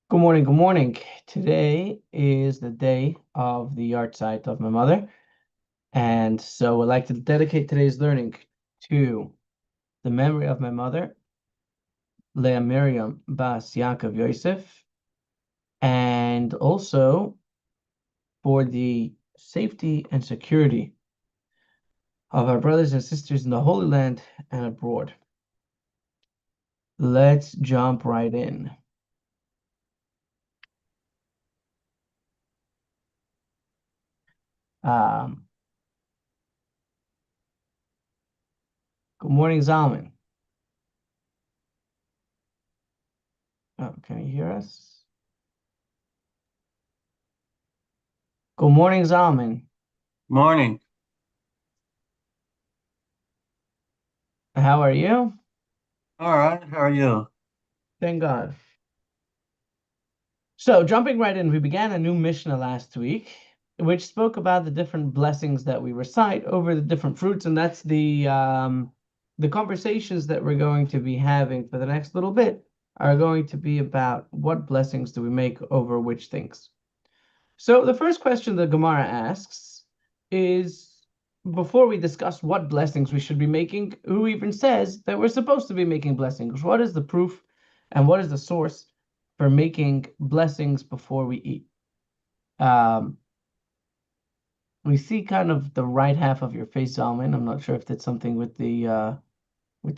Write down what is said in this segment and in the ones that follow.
Good morning, good morning. Today is the day of the yard site of my mother, and so I'd like to dedicate today's learning to the memory of my mother, Leah Miriam Bas Yaakov Yosef, and also for the safety and security of our brothers and sisters in the Holy Land and abroad. Let's jump right in. Um, Good morning, Zalman. Oh, can you hear us? Good morning, Zalman. Morning. How are you? All right. How are you? Thank God. So, jumping right in, we began a new Mishnah last week, which spoke about the different blessings that we recite over the different fruits, and that's the conversations that we're going to be having for the next little bit are going to be about what blessings do we make over which things. So, the first question the Gemara asks is, before we discuss what blessings we should be making, who even says that we're supposed to be making blessings? What is the proof and what is the source for making blessings before we eat? We see kind of the right half of your face, Alman. I'm not sure if that's something with the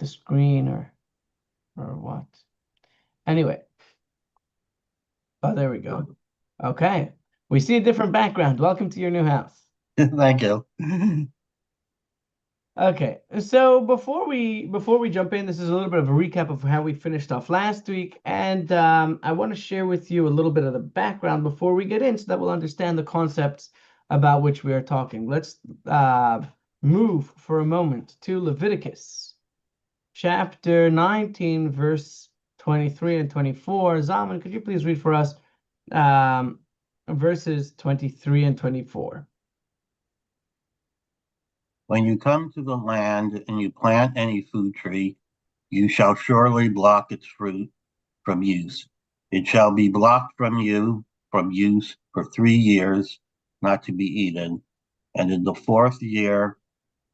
screen or what. Anyway, oh, there we go. Okay. We see a different background. Welcome to your new house. Thank you. Okay, so before we jump in, this is a little bit of a recap of how we finished off last week, and I want to share with you a little bit of the background before we get in, so that we'll understand the concepts about which we are talking. Let's move for a moment to Leviticus, chapter 19, verse 23 and 24. Zalman, could you please read for us verses 23 and 24? When you come to the land and you plant any food tree, you shall surely block its fruit from use. It shall be blocked from use for 3 years, not to be eaten. And in the fourth year,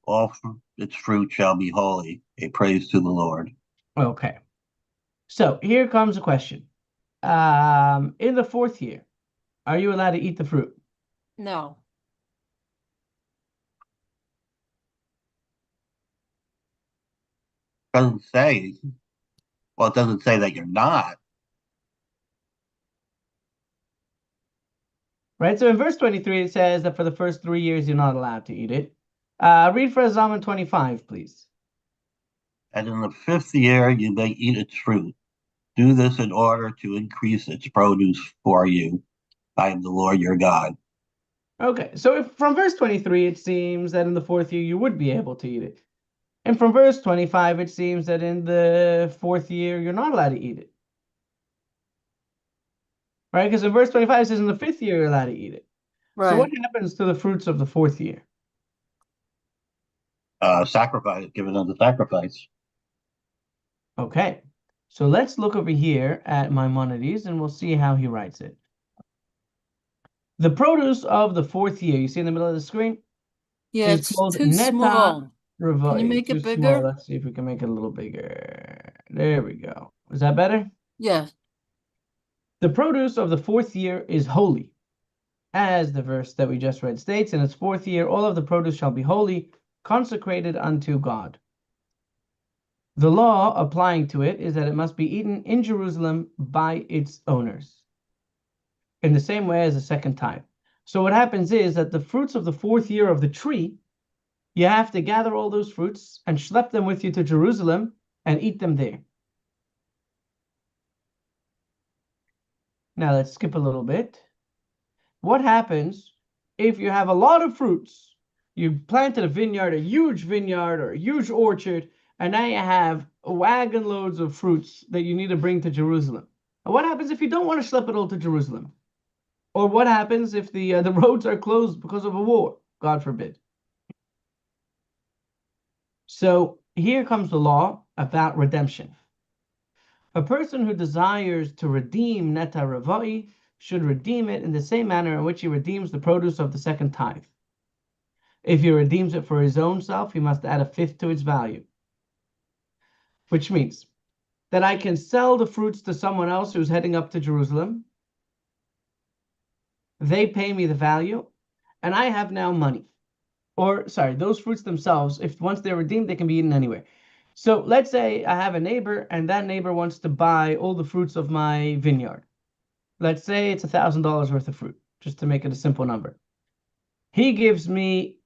all its fruit shall be holy, a praise to the Lord. Okay. So here comes a question. In the fourth year, are you allowed to eat the fruit? No. Doesn't say, well, it doesn't say that you're not. Right? So in verse 23, it says that for the first 3 years, you're not allowed to eat it. Read for Zalman 25, please. And in the fifth year, you may eat its fruit. Do this in order to increase its produce for you. I am the Lord your God. Okay, so if from verse 23, it seems that in the fourth year, you would be able to eat it. And from verse 25, it seems that in the fourth year, you're not allowed to eat it. Right? Because in verse 25, it says in the fifth year, you're allowed to eat it. So what Right. happens to the fruits of the fourth year? Sacrifice, given as a sacrifice. Okay, so let's look over here at Maimonides and we'll see how he writes it. The produce of the fourth year, you see in the middle of the screen, Yeah, is it's called too neta small. Can you revoi. make Too it small. bigger? Let's see if we can make it a little bigger. There we go. Is that better? Yeah. The produce of the fourth year is holy, as the verse that we just read states. In its fourth year, all of the produce shall be holy, consecrated unto God. The law applying to it is that it must be eaten in Jerusalem by its owners, in the same way as the second time. So what happens is that the fruits of the fourth year of the tree, you have to gather all those fruits and schlep them with you to Jerusalem and eat them there. Now let's skip a little bit. What happens if you have a lot of fruits? You planted a vineyard, a huge vineyard or a huge orchard, and now you have wagon loads of fruits that you need to bring to Jerusalem. And what happens if you don't want to schlep it all to Jerusalem? Or what happens if the roads are closed because of a war? God forbid. So here comes the law about redemption. A person who desires to redeem neta ravai should redeem it in the same manner in which he redeems the produce of the second tithe. If he redeems it for his own self, he must add a fifth to its value, which means that I can sell the fruits to someone else who's heading up to Jerusalem. They pay me the value, and I have now money. Or, sorry, those fruits themselves, if once they're redeemed, they can be eaten anywhere. So let's say I have a neighbor, and that neighbor wants to buy all the fruits of my vineyard. Let's say it's $1,000 worth of fruit, just to make it a simple number. He gives me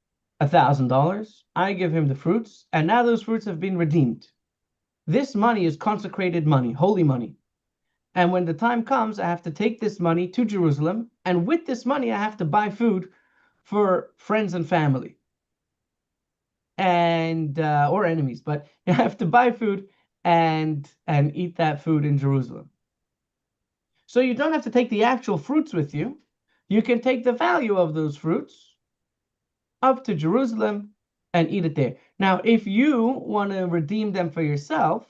$1,000. I give him the fruits, and now those fruits have been redeemed. This money is consecrated money, holy money. And when the time comes, I have to take this money to Jerusalem, and with this money, I have to buy food for friends and family, and or enemies. But I have to buy food and eat that food in Jerusalem. So you don't have to take the actual fruits with you. You can take the value of those fruits up to Jerusalem and eat it there. Now, if you want to redeem them for yourself,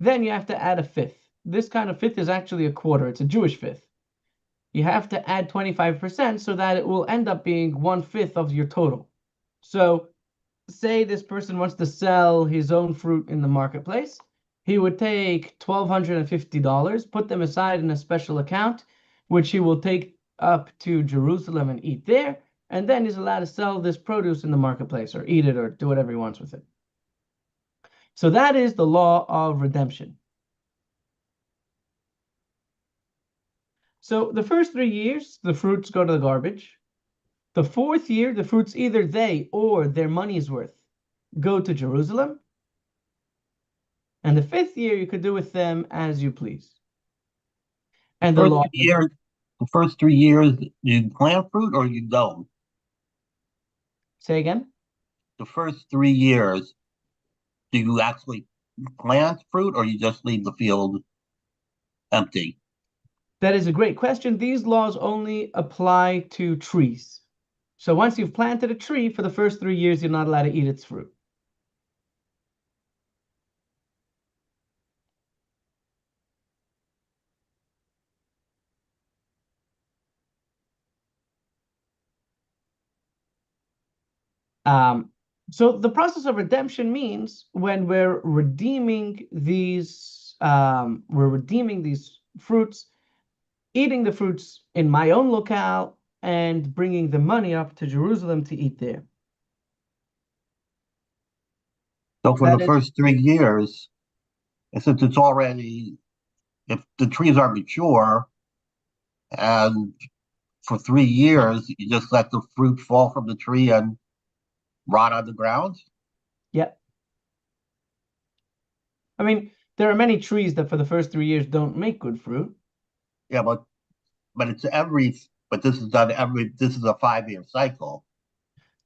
then you have to add a fifth. This kind of fifth is actually a quarter. It's a Jewish fifth. You have to add 25% so that it will end up being 1/5 of your total. So say this person wants to sell his own fruit in the marketplace. He would take $1,250, put them aside in a special account, which he will take up to Jerusalem and eat there. And then he's allowed to sell this produce in the marketplace or eat it or do whatever he wants with it. So that is the law of redemption. So the first 3 years, the fruits go to the garbage. The fourth year, the fruits, either they or their money's worth, go to Jerusalem. And the fifth year, you could do with them as you please. And the First law. year, the first 3 years, you plant fruit or you don't? Say again? The first 3 years, do you actually plant fruit or you just leave the field empty? That is a great question. These laws only apply to trees. So once you've planted a tree, for the first 3 years, you're not allowed to eat its fruit. So the process of redemption means when we're redeeming these fruits, eating the fruits in my own locale and bringing the money up to Jerusalem to eat there. So for That the is, first 3 years, since it's already, if the trees are mature and for 3 years, you just let the fruit fall from the tree and rot on the ground? yeah. I mean, there are many trees that for the first 3 years don't make good fruit. Yeah, but it's but this is a 5 year cycle.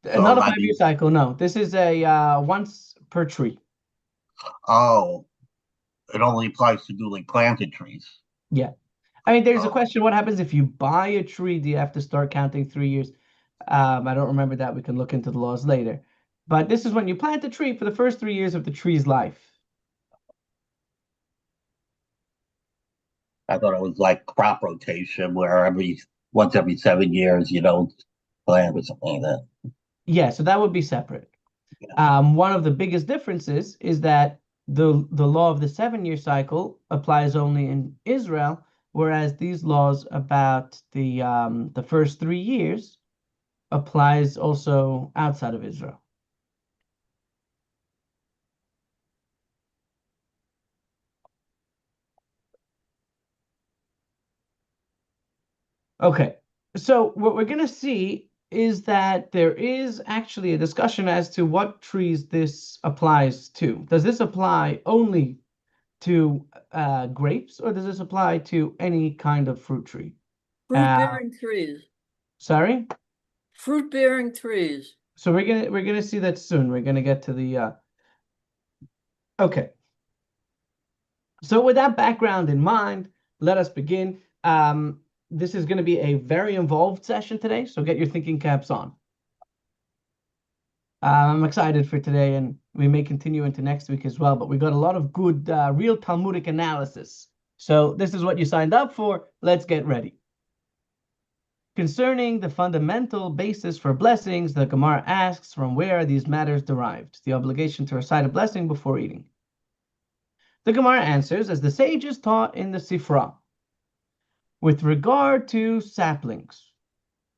Not So a I 5 year mean, cycle, no. This is a once per tree. oh, it only applies to newly planted trees. Yeah. I mean, there's a Oh, question, what happens if you buy a tree? Do you have to start counting 3 years? I don't remember that. We can look into the laws later. But this is when you plant a tree for the first 3 years of the tree's life. I thought it was like crop rotation where once every 7 years you don't plant or something like that. Yeah, so that would be separate. One of the biggest differences is that the law of the 7 year cycle applies only in Israel, whereas these laws about the first 3 years applies also outside of Israel. Okay, so what we're going to see is that there is actually a discussion as to what trees this applies to. Does this apply only to grapes, or does this apply to any kind of fruit tree? Fruit bearing trees. Sorry? Fruit bearing trees. So we're gonna see that soon. We're gonna get to the okay. So with that background in mind, let us begin. This is going to be a very involved session today, so get your thinking caps on. I'm excited for today, and we may continue into next week as well, but we got a lot of good, real Talmudic analysis. So this is what you signed up for. Let's get ready. Concerning the fundamental basis for blessings, the Gemara asks, from where are these matters derived? The obligation to recite a blessing before eating. The Gemara answers, as the sages taught in the Sifra, with regard to saplings,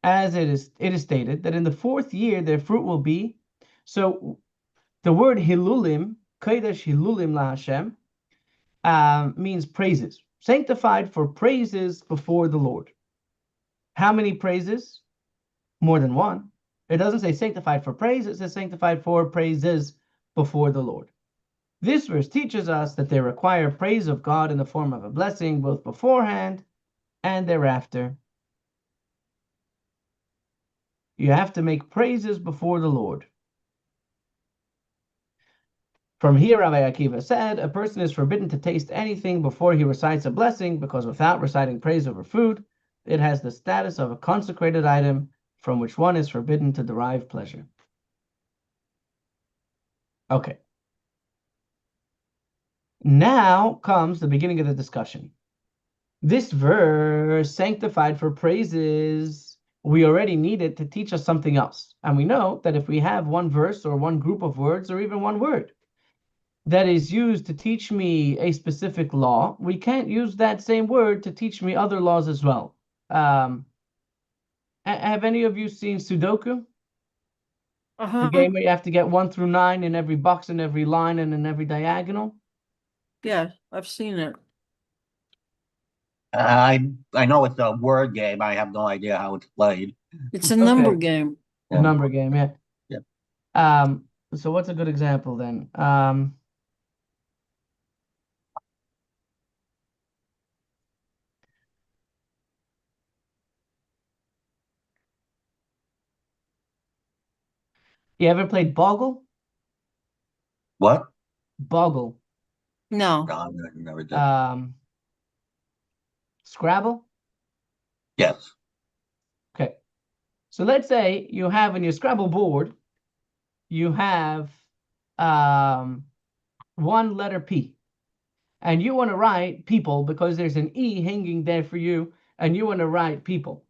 as it is stated that in the 4th year their fruit will be. So the word hilulim, kodesh hilulim la Hashem, means praises, sanctified for praises before the Lord. How many praises? More than one. It doesn't say sanctified for praise, it says sanctified for praises before the Lord. This verse teaches us that they require praise of God in the form of a blessing, both beforehand and thereafter. You have to make praises before the Lord. From here, Rabbi Akiva said, a person is forbidden to taste anything before he recites a blessing, because without reciting praise over food, it has the status of a consecrated item from which one is forbidden to derive pleasure. Okay. Now comes the beginning of the discussion. This verse, sanctified for praises, we already need it to teach us something else. And we know that if we have one verse or one group of words or even one word that is used to teach me a specific law, we can't use that same word to teach me other laws as well. Have any of you seen Sudoku? The game where you have to get 1 through 9 in every box, in every line, and in every diagonal? Yeah, I've seen it. I know it's a word game. I have no idea how it's played. It's a number Okay. game. The number game, yeah. Yeah. So what's a good example then? You ever played Boggle? What? Boggle. No. No, I never did. Scrabble? Yes. Okay. So let's say you have on your Scrabble board, you have one letter P. And you want to write people because there's an E hanging there for you, and you want to write people.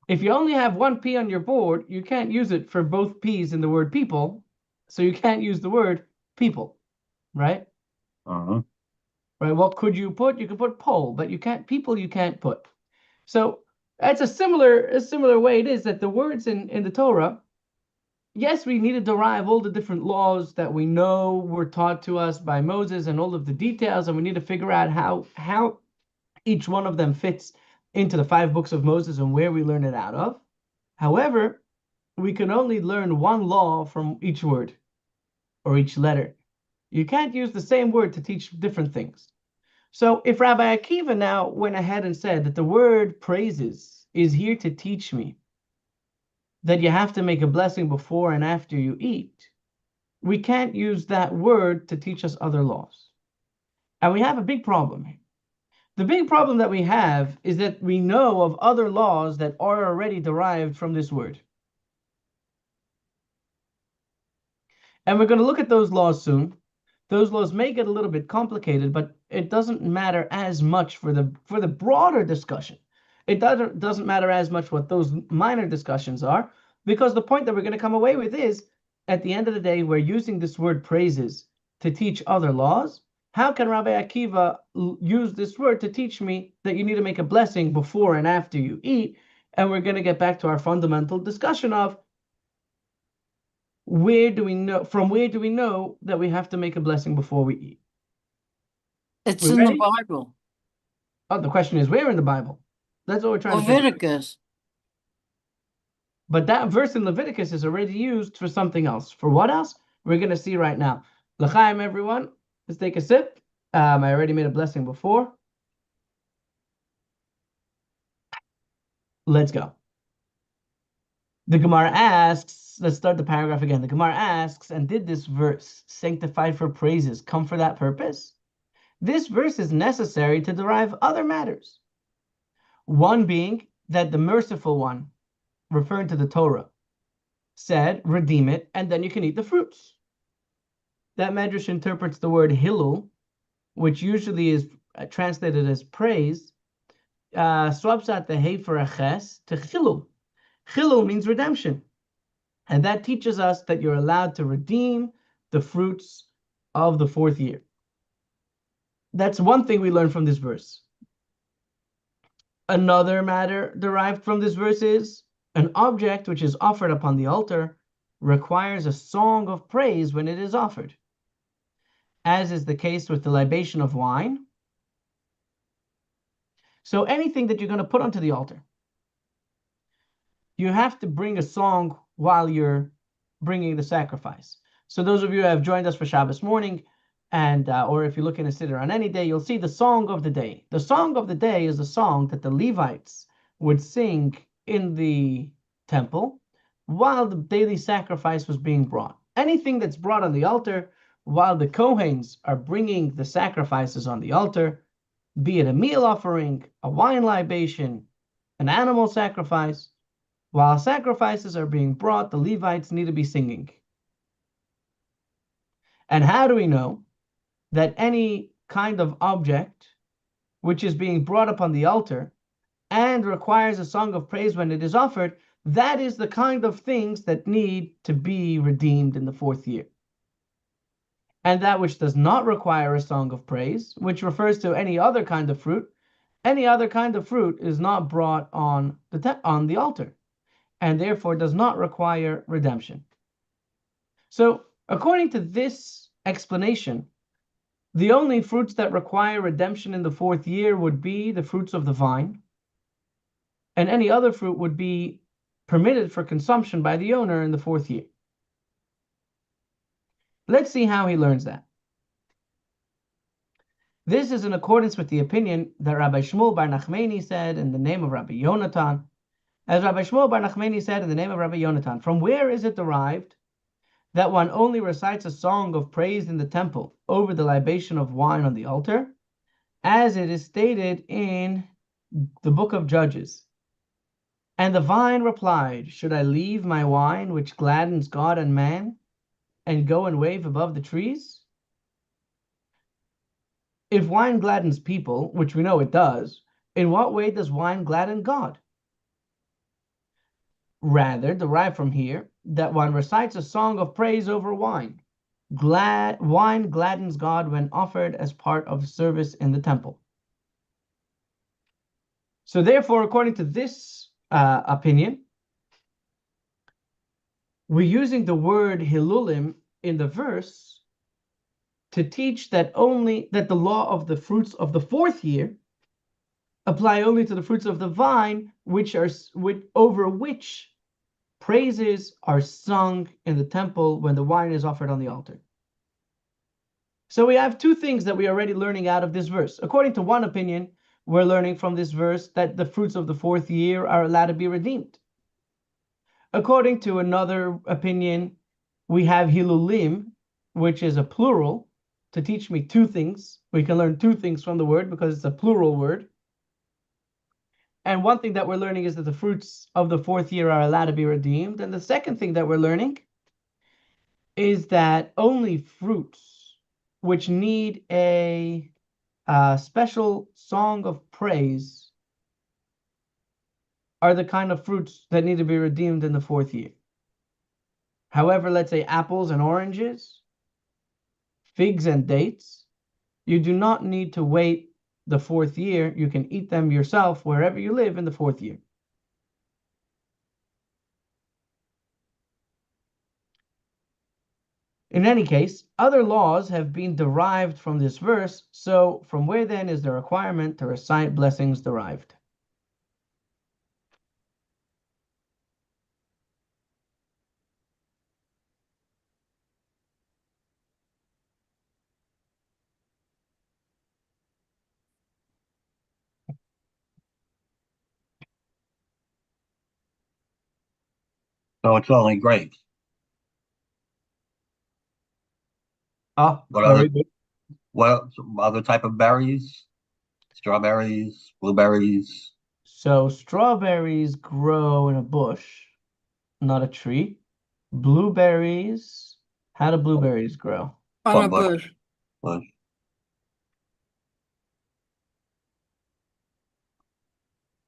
If you only have one P on your board, you can't use it for both P's in the word people, so you can't use the word people, right? Uh-huh. Right, what could you put? You could put poll, but you can't, people you can't put. So that's a similar way it is that the words in the Torah, yes, we need to derive all the different laws that we know were taught to us by Moses and all of the details, and we need to figure out how each one of them fits into the 5 books of Moses and where we learn it out of. However, we can only learn one law from each word or each letter. You can't use the same word to teach different things. So if Rabbi Akiva now went ahead and said that the word praises is here to teach me that you have to make a blessing before and after you eat, we can't use that word to teach us other laws. And we have a big problem here. The big problem that we have is that we know of other laws that are already derived from this word. And we're going to look at those laws soon. Those laws may get a little bit complicated, but it doesn't matter as much for the broader discussion. It doesn't matter as much what those minor discussions are, because the point that we're going to come away with is, at the end of the day, we're using this word praises to teach other laws. How can Rabbi Akiva use this word to teach me that you need to make a blessing before and after you eat? And we're going to get back to our fundamental discussion of from where do we know that we have to make a blessing before we eat? It's We in the ready? Bible. Oh, the question is where in the Bible? That's what we're trying to figure out. Leviticus. But that verse in Leviticus is already used for something else. For what else? We're going to see right now. L'chaim, everyone. Let's take a sip. I already made a blessing before. Let's go. The Gemara asks, let's start the paragraph again. The Gemara asks, and did this verse, sanctified for praises, come for that purpose? This verse is necessary to derive other matters. One being that the merciful one, referring to the Torah, said, redeem it, and then you can eat the fruits. That Medrash interprets the word Hillel, which usually is translated as praise, swaps out the hey for a ches to Chilul. Chilul means redemption. And that teaches us that you're allowed to redeem the fruits of the fourth year. That's one thing we learn from this verse. Another matter derived from this verse is an object which is offered upon the altar requires a song of praise when it is offered, as is the case with the libation of wine. So anything that you're going to put onto the altar, you have to bring a song while you're bringing the sacrifice. So those of you who have joined us for Shabbos morning, and or if you're looking to sit on any day, you'll see the song of the day. The song of the day is a song that the Levites would sing in the temple while the daily sacrifice was being brought. Anything that's brought on the altar while the Kohanes are bringing the sacrifices on the altar, be it a meal offering, a wine libation, an animal sacrifice, while sacrifices are being brought, the Levites need to be singing. And how do we know that any kind of object which is being brought upon the altar and requires a song of praise when it is offered, that is the kind of things that need to be redeemed in the fourth year? And that which does not require a song of praise, which refers to any other kind of fruit, any other kind of fruit is not brought on the altar, and therefore does not require redemption. So, according to this explanation, the only fruits that require redemption in the fourth year would be the fruits of the vine, and any other fruit would be permitted for consumption by the owner in the fourth year. Let's see how he learns that. This is in accordance with the opinion that Rabbi Shmuel bar Nachmani said in the name of Rabbi Yonatan. As Rabbi Shmuel bar Nachmani said in the name of Rabbi Yonatan, from where is it derived that one only recites a song of praise in the temple over the libation of wine on the altar, as it is stated in the book of Judges? And the vine replied, should I leave my wine, which gladdens God and man, and go and wave above the trees? If wine gladdens people, which we know it does, in what way does wine gladden God? Rather, derive from here that one recites a song of praise over wine. Wine gladdens God when offered as part of service in the temple. So therefore, according to this opinion, we're using the word hilulim in the verse to teach that the law of the fruits of the fourth year apply only to the fruits of the vine, over which praises are sung in the temple when the wine is offered on the altar. So we have two things that we are already learning out of this verse. According to one opinion, we're learning from this verse that the fruits of the fourth year are allowed to be redeemed. According to another opinion, we have hilulim, which is a plural, to teach me two things. We can learn two things from the word because it's a plural word. And one thing that we're learning is that the fruits of the fourth year are allowed to be redeemed. And the second thing that we're learning is that only fruits which need a special song of praise are the kind of fruits that need to be redeemed in the fourth year. However, let's say apples and oranges, figs and dates, you do not need to wait the fourth year. You can eat them yourself wherever you live in the fourth year. In any case, other laws have been derived from this verse, so from where then is the requirement to recite blessings derived? So it's only grapes. Ah, What very other good. what other type of berries? Strawberries, blueberries. So strawberries grow in a bush, not a tree. Blueberries. How do blueberries grow? On From a bush. bush. Bush.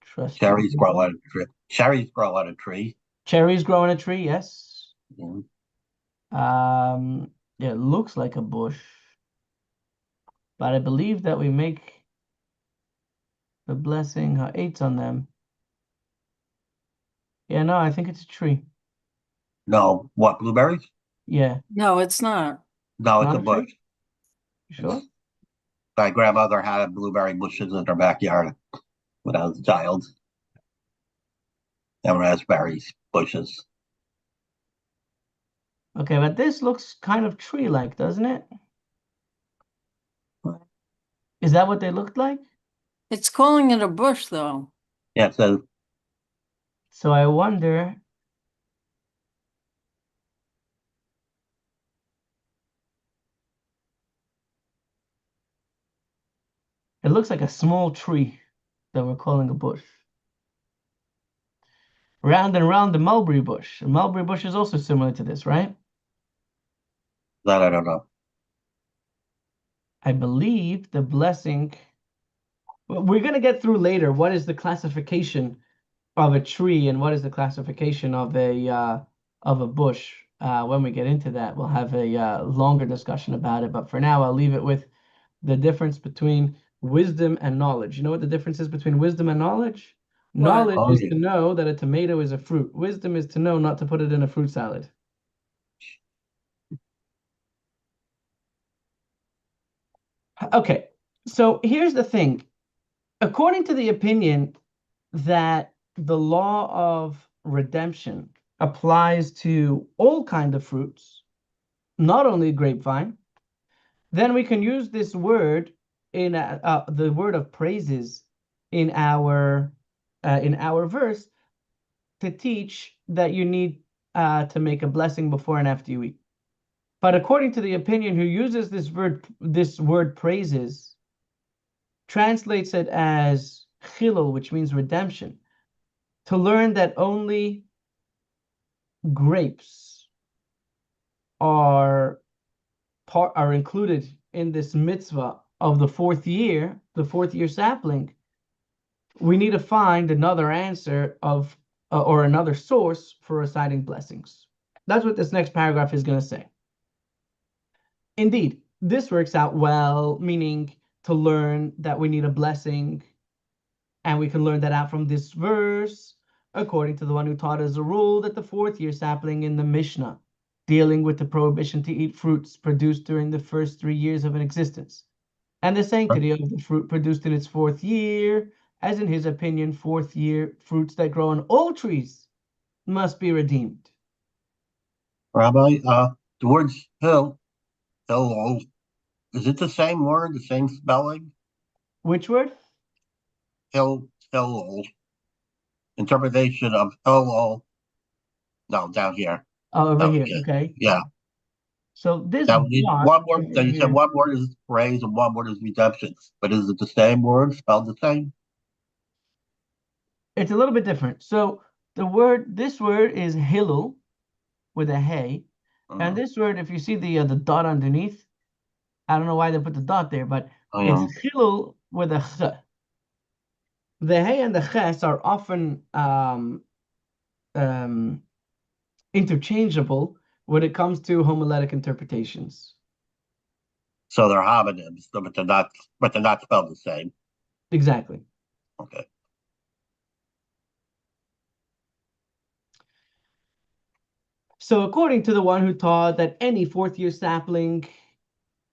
Trust you, Cherries grow Google. on a tree. Cherries grow on a tree. Cherries grow on a tree, yes. Mhm. It looks like a bush, but I believe that we make the blessing eights on them. Yeah, no, I think it's a tree. No, what, blueberries? Yeah, No, it's not. No, it's not a a tree? bush. You sure? My grandmother had blueberry bushes in her backyard when I was a child, and raspberries bushes. Okay, but this looks kind of tree-like, doesn't it? Is that what they looked like? It's calling it a bush, though. Yeah, it says So I wonder. It looks like a small tree that we're calling a bush. Round and round the mulberry bush. The mulberry bush is also similar to this, right? that. I don't know. I believe the blessing. We're going to get through later. What is the classification of a tree and what is the classification of a bush? When we get into that, we'll have a longer discussion about it. But for now, I'll leave it with the difference between wisdom and knowledge. You know what the difference is between wisdom and knowledge? What? Knowledge Oh, is yeah. to know that a tomato is a fruit. Wisdom is to know not to put it in a fruit salad. Okay, so here's the thing. According to the opinion that the law of redemption applies to all kind of fruits, not only grapevine, then we can use this word in the word of praises in our verse to teach that you need to make a blessing before and after you eat. But according to the opinion who uses this word praises, translates it as chilul, which means redemption, to learn that only grapes are are included in this mitzvah of the fourth year sapling, we need to find another answer of or another source for reciting blessings. That's what this next paragraph is going to say. Indeed, this works out well, meaning to learn that we need a blessing, and we can learn that out from this verse, according to the one who taught us a rule that the fourth year sapling in the Mishnah, dealing with the prohibition to eat fruits produced during the first 3 years of an existence, and the sanctity of the fruit produced in its fourth year, as in his opinion, fourth year fruits that grow on all trees must be redeemed. Rabbi, the word hill, is it the same word, the same spelling? Which word? Hill, interpretation of Hillel. No, down here. Oh, over Oh, here. yeah. Okay. Yeah. So this Now, dot one word, over then you said here, one word is praise and one word is redemption. But is it the same word, spelled the same? it's a little bit different. So this word is Hillel with a hey, and Uh, this word, if you see the dot underneath, I don't know why they put the dot there, but I it's am. Hillel with a ch. The hey and the ches are often um, interchangeable when it comes to homiletic interpretations. So they're homonyms, but they're not spelled the same. Exactly. Okay. So according to the one who taught that any fourth year sapling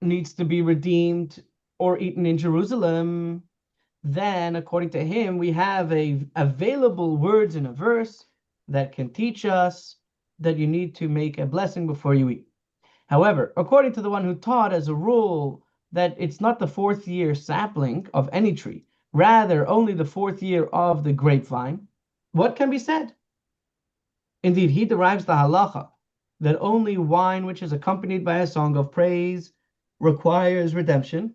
needs to be redeemed or eaten in Jerusalem, then according to him, we have available words in a verse that can teach us that you need to make a blessing before you eat. However, according to the one who taught as a rule that it's not the fourth year sapling of any tree, rather only the fourth year of the grapevine, what can be said? Indeed, he derives the halacha that only wine which is accompanied by a song of praise requires redemption,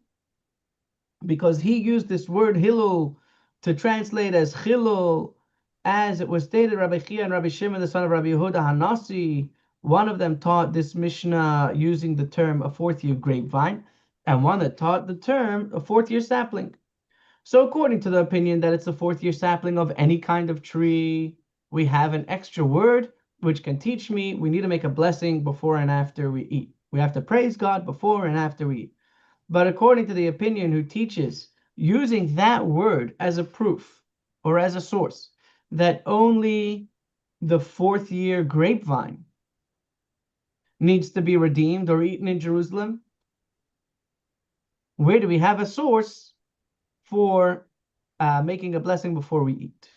because he used this word Hillel to translate as Chilul, as it was stated, Rabbi Chia and Rabbi Shimon, the son of Rabbi Yehuda Hanasi, One of them taught this Mishnah using the term a fourth year grapevine, and one that taught the term a fourth year sapling. So, according to the opinion that it's a fourth year sapling of any kind of tree, we have an extra word which can teach me we need to make a blessing before and after we eat. We have to praise God before and after we eat. But according to the opinion who teaches using that word as a proof or as a source that only the fourth year grapevine needs to be redeemed or eaten in Jerusalem, where do we have a source for making a blessing before we eat?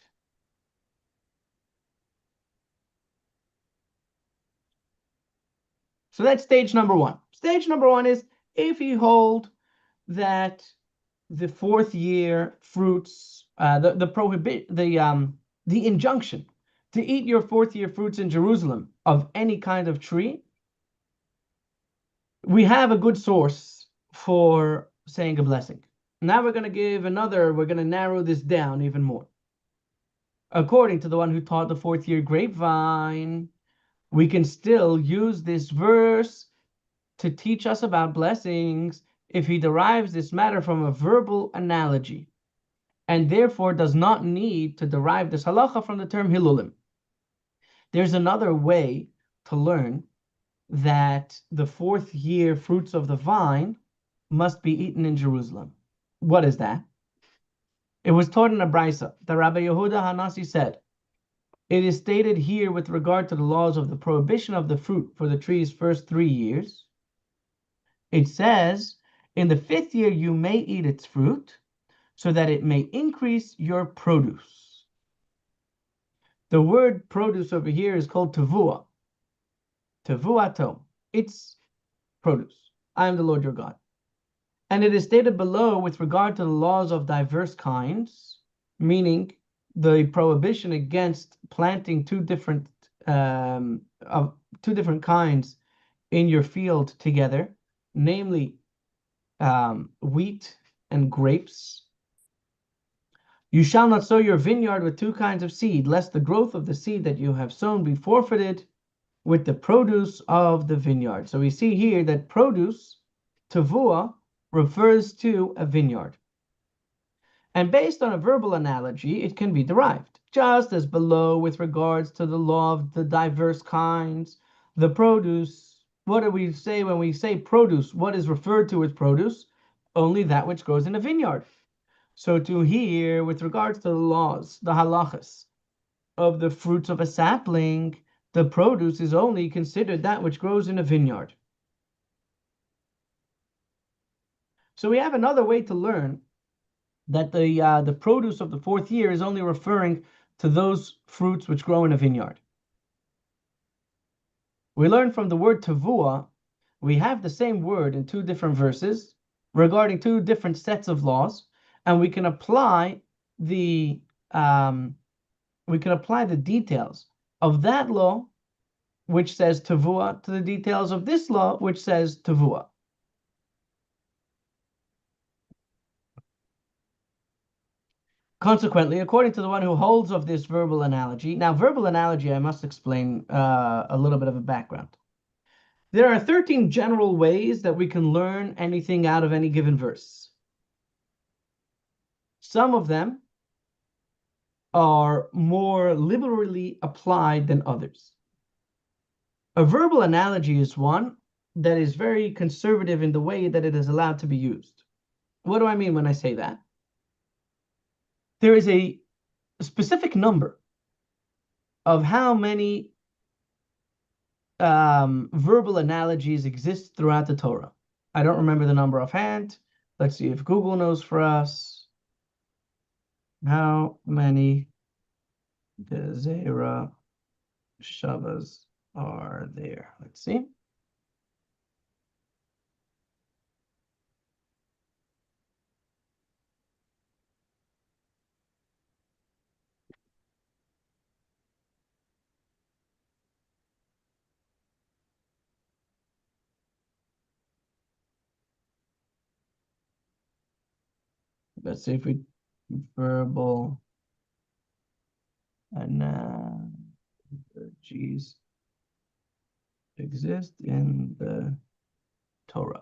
So that's stage number one. Stage number one is if you hold that the fourth year fruits, the injunction to eat your fourth year fruits in Jerusalem of any kind of tree, we have a good source for saying a blessing. Now we're going to narrow this down even more. According to the one who taught the fourth year grapevine, we can still use this verse to teach us about blessings if he derives this matter from a verbal analogy, and therefore does not need to derive this halacha from the term hilulim. There's another way to learn that the fourth year fruits of the vine must be eaten in Jerusalem. What is that? It was taught in a brisa. The Rabbi Yehuda Hanasi said, it is stated here with regard to the laws of the prohibition of the fruit for the tree's first 3 years. It says, in the 5th year you may eat its fruit, so that it may increase your produce. The word produce over here is called tavua. Tavuato. It's produce. I am the Lord your God. And it is stated below with regard to the laws of diverse kinds, meaning the prohibition against planting two different kinds in your field together, namely wheat and grapes. You shall not sow your vineyard with two kinds of seed, lest the growth of the seed that you have sown be forfeited with the produce of the vineyard. So we see here that produce, tavua, refers to a vineyard. And based on a verbal analogy, it can be derived, just as below with regards to the law of the diverse kinds, the produce. What do we say when we say produce? What is referred to as produce? Only that which grows in a vineyard. So to here, with regards to the laws, the halachas of the fruits of a sapling, the produce is only considered that which grows in a vineyard. So we have another way to learn that the produce of the 4th year is only referring to those fruits which grow in a vineyard. We learn from the word tavua, we have the same word in 2 different verses regarding 2 different sets of laws, and we can apply the details of that law which says tavua to the details of this law which says tavua. Consequently, according to the one who holds of this verbal analogy, now verbal analogy, I must explain a little bit of a background. There are 13 general ways that we can learn anything out of any given verse. Some of them are more liberally applied than others. A verbal analogy is one that is very conservative in the way that it is allowed to be used. What do I mean when I say that? There is a specific number of how many verbal analogies exist throughout the Torah. I don't remember the number offhand. Let's see if Google knows for us. How many Gezerah Shavas are there? Let's see. Let's see if we verbal analogies. exist in the Torah.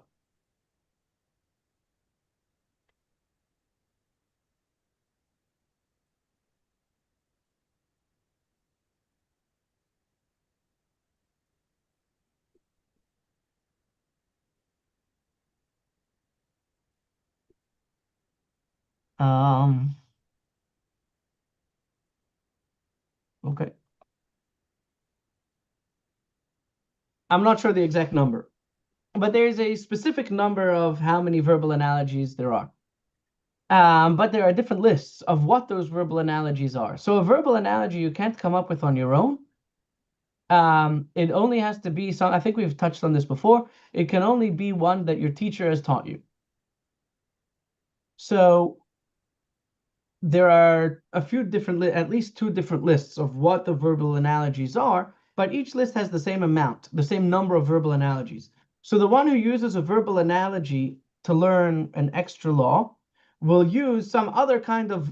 Okay. I'm not sure the exact number, but there's a specific number of how many verbal analogies there are. But there are different lists of what those verbal analogies are. So a verbal analogy you can't come up with on your own. It only has to be some, I think we've touched on this before. It can only be one that your teacher has taught you. So there are a few different, at least two different lists of what the verbal analogies are, but each list has the same amount, the same number of verbal analogies. So the one who uses a verbal analogy to learn an extra law will use some other kind of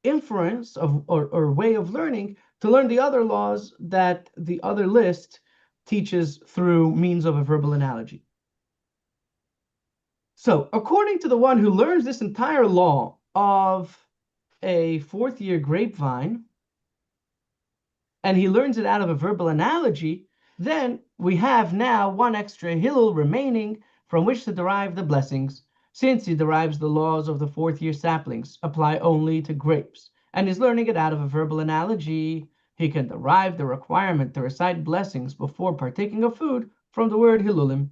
inference of or way of learning to learn the other laws that the other list teaches through means of a verbal analogy. So according to the one who learns this entire law of a fourth year grapevine, and he learns it out of a verbal analogy, then we have now one extra Hillel remaining from which to derive the blessings, since he derives the laws of the fourth year saplings apply only to grapes, and is learning it out of a verbal analogy. He can derive the requirement to recite blessings before partaking of food from the word Hilulim.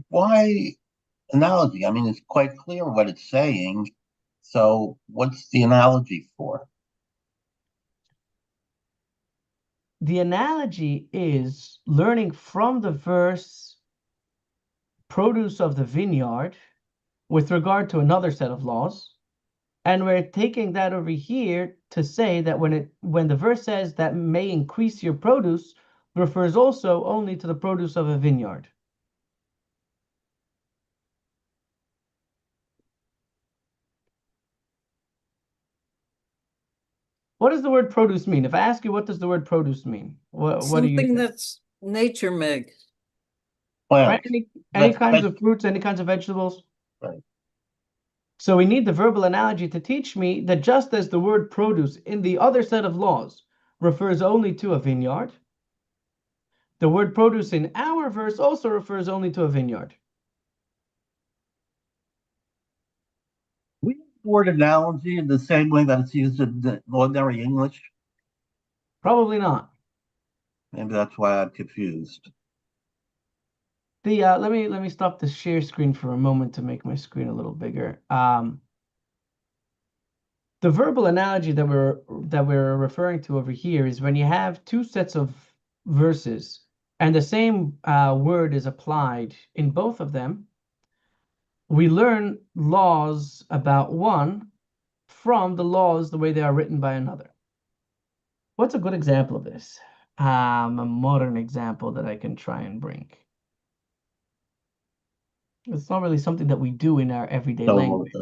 Why analogy? I mean, it's quite clear what it's saying. So what's the analogy for? The analogy is learning from the verse produce of the vineyard with regard to another set of laws. And we're taking that over here to say that when the verse says that may increase your produce, refers also only to the produce of a vineyard. What does the word produce mean? If I ask you, what does the word produce mean? What do you Something think? that's nature makes. Right? Plants. Any That's kinds of fruits, any kinds of vegetables? right. So we need the verbal analogy to teach me that just as the word produce in the other set of laws refers only to a vineyard, the word produce in our verse also refers only to a vineyard. We use the word analogy in the same way that it's used in the ordinary English. Probably not. Maybe that's why I'm confused. Let me stop the share screen for a moment to make my screen a little bigger. The verbal analogy that we're referring to over here is when you have two sets of verses and the same word is applied in both of them. We learn laws about one from the laws the way they are written by another. What's a good example of this? A modern example that I can try and bring. It's not really something that we do in our everyday So the language.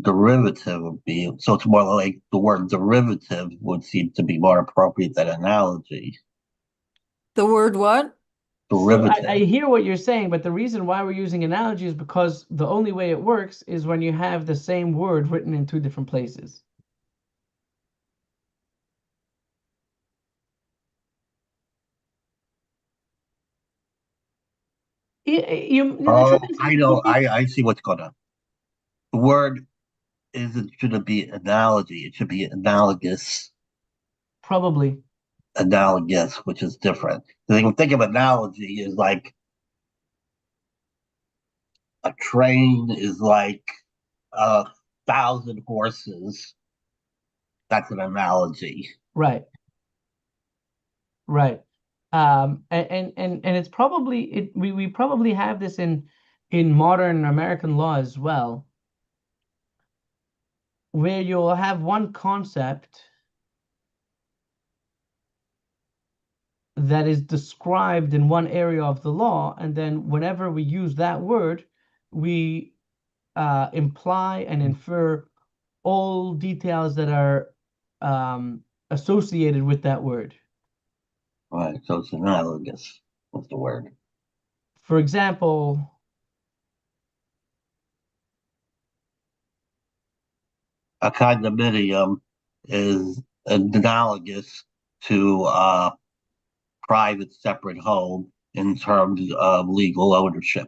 derivative would be, so it's more like the word derivative would seem to be more appropriate than analogy. The word what? So I Derivative. hear what you're saying, but the reason why we're using analogy is because the only way it works is when you have the same word written in two different places. The truth Oh, is, I know. I see what's going on. The word isn't shouldn't be analogy. It should be analogous. probably Analogous, which is different. Think of analogy as like a train is like 1,000 horses. That's an analogy. right, right. And it's probably we probably have this in modern American law as well, where you'll have one concept that is described in one area of the law, and then whenever we use that word, we imply and infer all details that are associated with that word. Right, so it's analogous. What's the word? For example, A condominium is analogous to a private separate home in terms of legal ownership.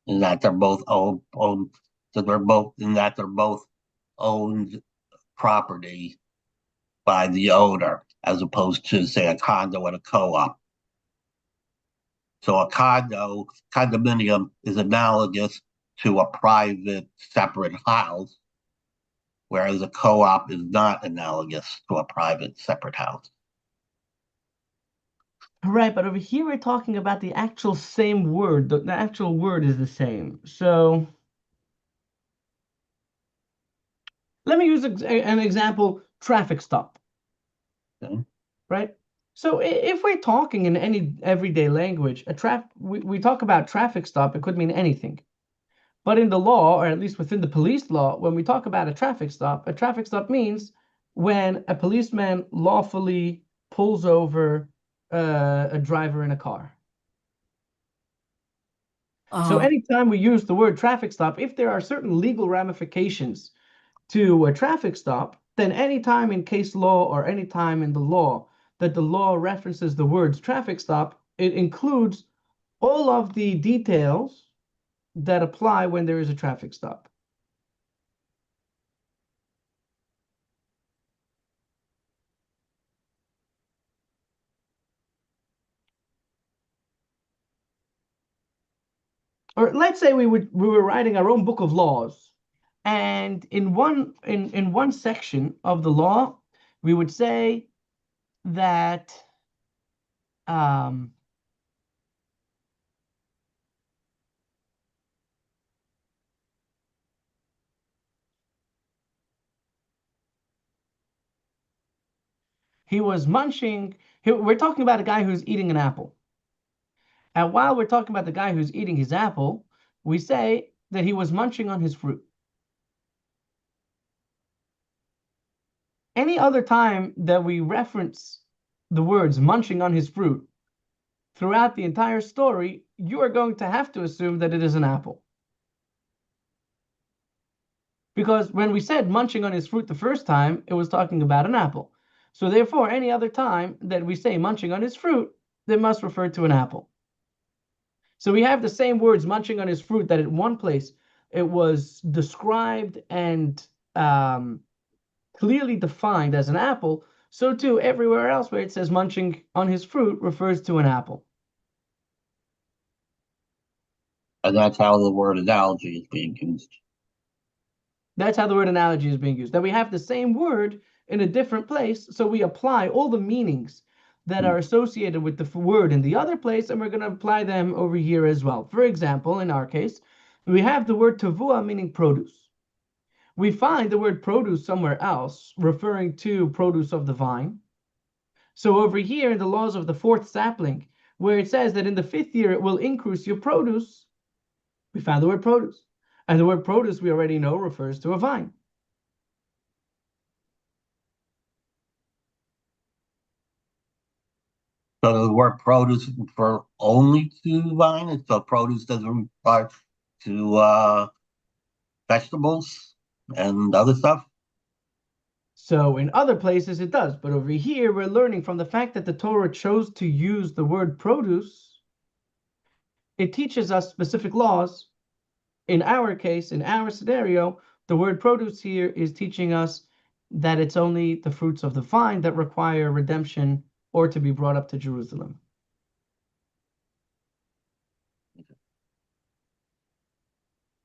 In that they're both owned, so they're both owned property by the owner, as opposed to, say, a condo and a co-op. So a condominium is analogous to a private separate house, whereas a co-op is not analogous to a private separate house. right, but over here we're talking about the actual same word. The actual word is the same. So let me use an example, traffic stop, Okay? right? So if we're talking in any everyday language, we talk about traffic stop, it could mean anything. But in the law, or at least within the police law, when we talk about a traffic stop means when a policeman lawfully pulls over a driver in a car. So Uh, anytime we use the word traffic stop, if there are certain legal ramifications to a traffic stop, then anytime in case law or anytime in the law that the law references the words traffic stop, it includes all of the details that apply when there is a traffic stop. Or let's say we were writing our own book of laws, and in one section of the law, we would say that um, he was munching. We're talking about a guy who's eating an apple. And while we're talking about the guy who's eating his apple, we say that he was munching on his fruit. Any other time that we reference the words munching on his fruit throughout the entire story, you are going to have to assume that it is an apple. Because when we said munching on his fruit the first time, it was talking about an apple. So therefore, any other time that we say munching on his fruit, they must refer to an apple. So we have the same words munching on his fruit that in one place it was described and clearly defined as an apple. So too, everywhere else where it says munching on his fruit refers to an apple. And that's how the word analogy is being used. That's how the word analogy is being used. That we have the same word in a different place, so we apply all the meanings that are associated with the word in the other place, and we're going to apply them over here as well. For example, in our case, we have the word tavua meaning produce. We find the word produce somewhere else, referring to produce of the vine. So over here in the laws of the fourth sapling, where it says that in the fifth year it will increase your produce, we found the word produce. And the word produce we already know refers to a vine. So the word produce refer only to vine, so produce doesn't refer to vegetables and other stuff. So in other places it does, but over here we're learning from the fact that the Torah chose to use the word produce, it teaches us specific laws. In our case, in our scenario, the word produce here is teaching us that it's only the fruits of the vine that require redemption or to be brought up to Jerusalem.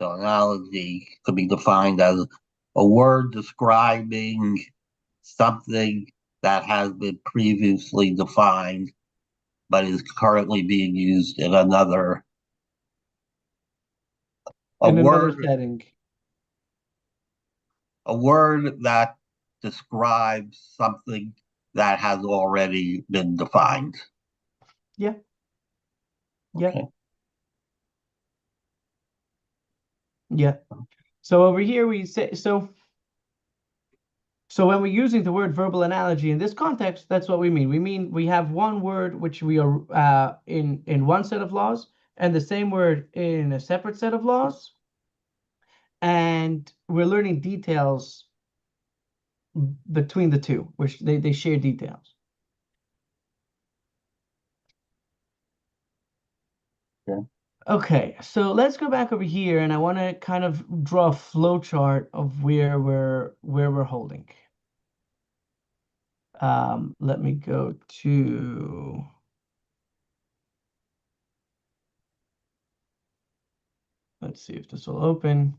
So analogy could be defined as a word describing something that has been previously defined but is currently being used in a In another word setting. a word that describes something that has already been defined. Yeah, yeah. Okay. Yeah. So over here we say so when we're using the word verbal analogy in this context, that's what we mean. We mean we have one word which we are in one set of laws, and the same word in a separate set of laws, and we're learning details between the two, which they share details. Yeah. Okay, so let's go back over here, and I want to kind of draw a flow chart of where we're holding. Let me go to. Let's see if this will open.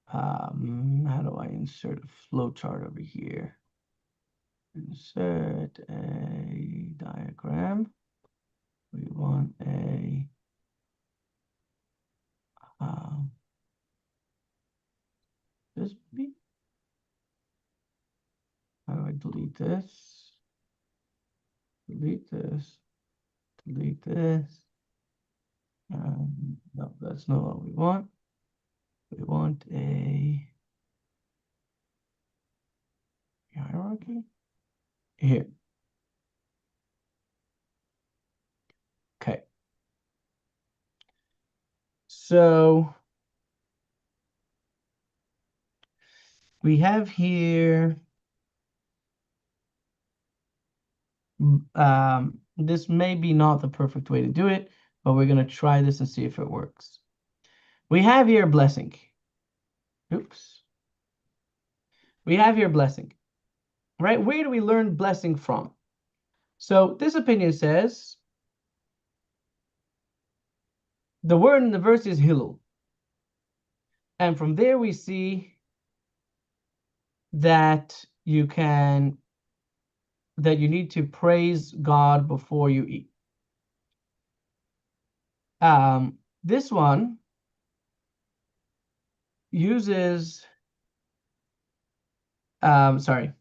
How do I insert a flow chart over here? Insert a diagram. We want a this be. How do I delete this? Delete this. Delete this. No, that's not what we want. We want a hierarchy here. Okay. So we have here this may be not the perfect way to do it, but we're going to try this and see if it works. We have here blessing. Oops. We have here blessing, right? Where do we learn blessing from? So this opinion says the word in the verse is Hillel. And from there we see that you need to praise God before you eat. This one uses sorry.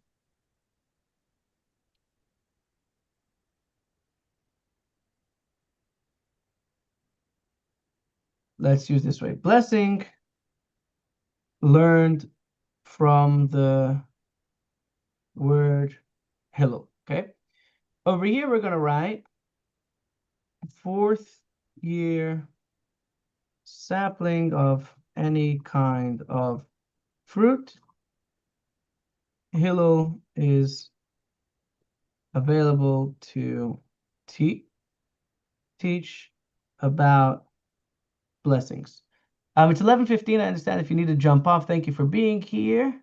Let's use this way. Blessing learned from the word Hillel. Okay. Over here we're gonna write 4th year sapling of any kind of fruit. Hillel is available to teach about blessings. It's 11:15. I understand if you need to jump off. Thank you for being here.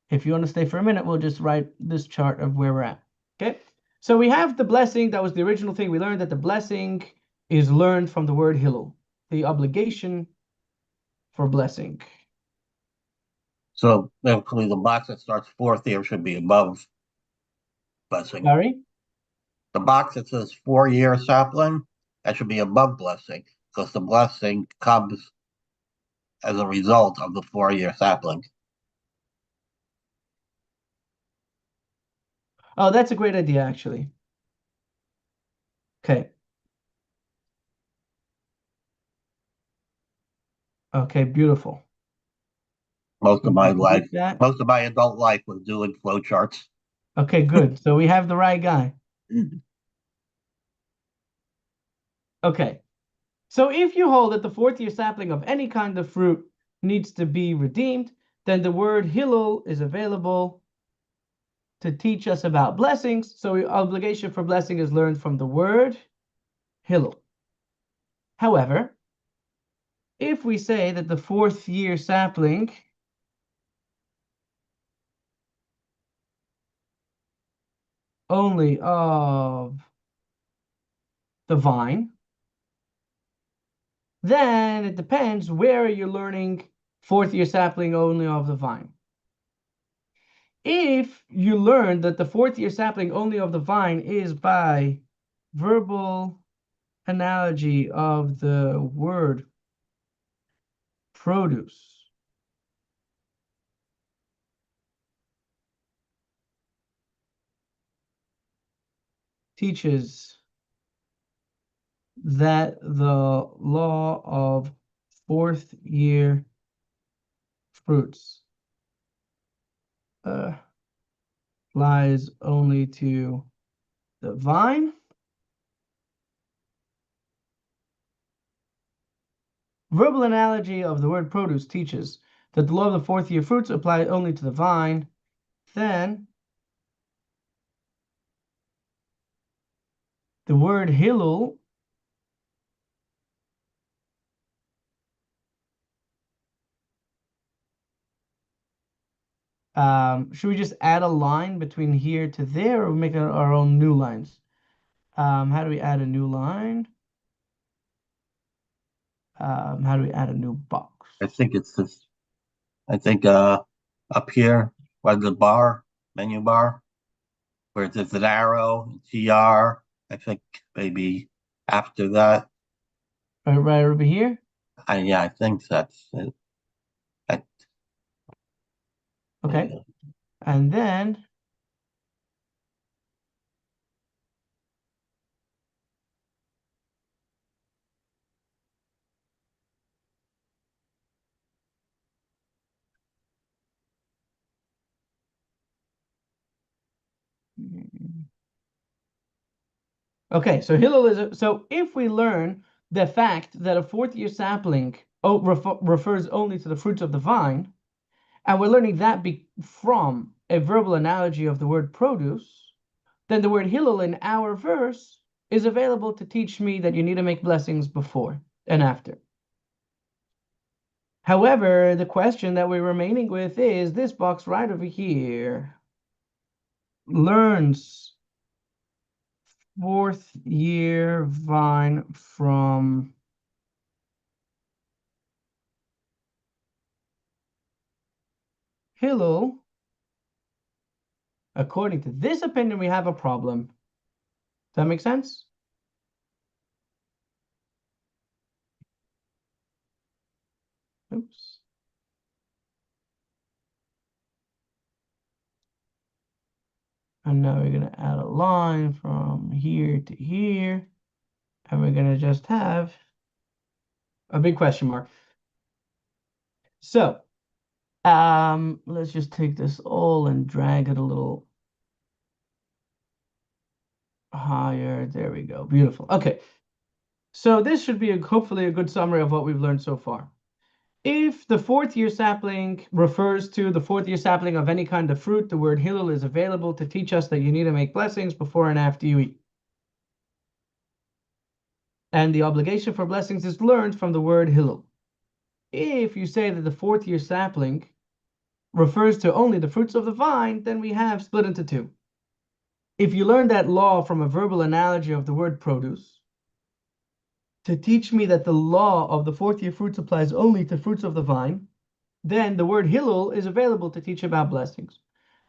If you want to stay for a minute, we'll just write this chart of where we're at. Okay. So we have the blessing. That was the original thing. We learned that the blessing is learned from the word Hillel, the obligation for blessing. So basically, the box that starts fourth here should be above blessing. Sorry? The box that says 4-year sapling, that should be above blessing, because the blessing comes as a result of the 4-year sapling. Oh, that's a great idea, actually. Okay. Okay, beautiful. Most of my life, That. most of my adult life was doing flowcharts. Okay, good. So we have the right guy. Okay. So if you hold that the 4th year sapling of any kind of fruit needs to be redeemed, then the word Hillel is available to teach us about blessings. So obligation for blessing is learned from the word Hillel. However, if we say that the 4th year sapling only of the vine, then it depends where you're learning 4th year sapling only of the vine. If you learn that the 4th year sapling only of the vine is by verbal analogy of the word produce, teaches that the law of fourth year fruits applies only to the vine? Verbal analogy of the word produce teaches that the law of the fourth year fruits apply only to the vine. Then the word Hillel should we just add a line between here to there, or make our own new lines? How do we add a new line? How do we add a new box? I think it's this. I think up here by the menu bar, where there's an arrow, TR. I think maybe after that. Right over here? Yeah, I think that's it. I, Okay. And then okay, so Hillel is so if we learn the fact that a fourth year sapling refers only to the fruits of the vine, and we're learning that from a verbal analogy of the word produce, then the word Hillel in our verse is available to teach me that you need to make blessings before and after. However, the question that we're remaining with is this box right over here. Learns fourth year vine from Hillel. According to this opinion, we have a problem. Does that make sense? Oops. And now we're going to add a line from here to here. And we're going to just have a big question mark. So, let's just take this all and drag it a little higher. There we go. Beautiful. Okay. So this should be hopefully a good summary of what we've learned so far. If the fourth year sapling refers to the fourth year sapling of any kind of fruit, the word Hillel is available to teach us that you need to make blessings before and after you eat. And the obligation for blessings is learned from the word Hillel. If you say that the fourth year sapling refers to only the fruits of the vine, then we have split into two. If you learn that law from a verbal analogy of the word produce, to teach me that the law of the fourth year fruits applies only to fruits of the vine, then the word Hillel is available to teach about blessings.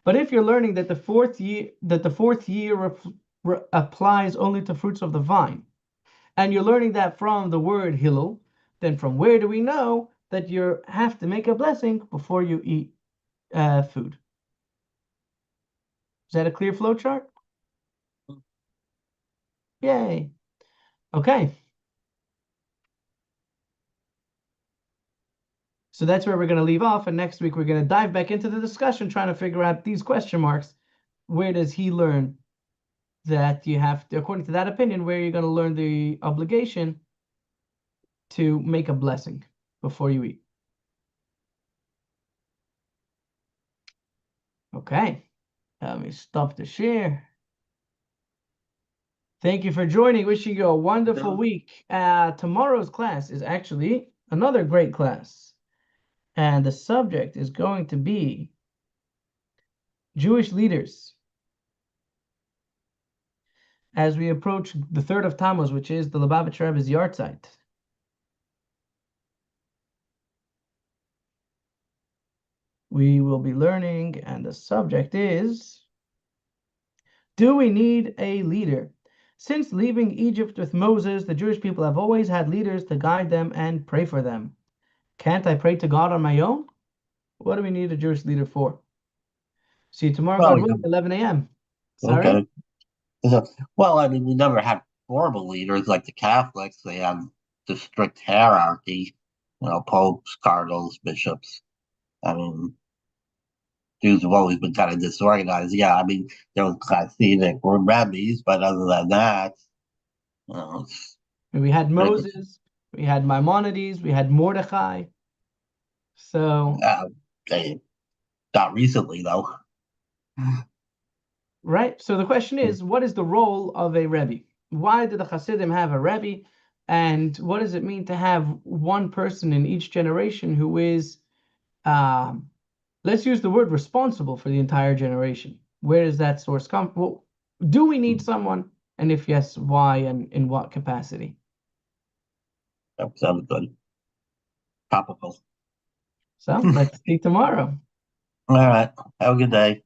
But if you're learning that the fourth year applies only to fruits of the vine, and you're learning that from the word Hillel, then from where do we know that you have to make a blessing before you eat food? Is that a clear flow chart? Yay. Okay. So that's where we're going to leave off. And next week, we're going to dive back into the discussion, trying to figure out these question marks. Where does he learn that you have to, according to that opinion, where you're going to learn the obligation to make a blessing before you eat? Okay. Let me stop the share. Thank you for joining. Wishing you a wonderful week. Tomorrow's class is actually another great class. And the subject is going to be Jewish leaders. As we approach the 3rd of Tammuz, which is the Lubavitch Rebbe's yahrzeit. We will be learning, and the subject is, do we need a leader? Since leaving Egypt with Moses, the Jewish people have always had leaders to guide them and pray for them. Can't I pray to God on my own? What do we need a Jewish leader for? See you tomorrow, well, God willing, 11 a.m. Sorry? okay. Well, I mean, we never had formal leaders like the Catholics, they have the strict hierarchy, popes, cardinals, bishops. I mean, Jews have always been kind of disorganized. Yeah, I mean, there was Hasidic rabbis, but other than that, you know, it's, And we had it's Moses, we had Maimonides, we had Mordecai. So, uh, they, not recently though. right? So the question is, what is the role of a Rebbe? Why do the Hasidim have a Rebbe? And what does it mean to have one person in each generation who is, um, let's use the word responsible for the entire generation? Where does that source come? Well, do we need someone? And if yes, why and in what capacity? That sounds good. Topical. So let's see tomorrow. All right. Have a good day.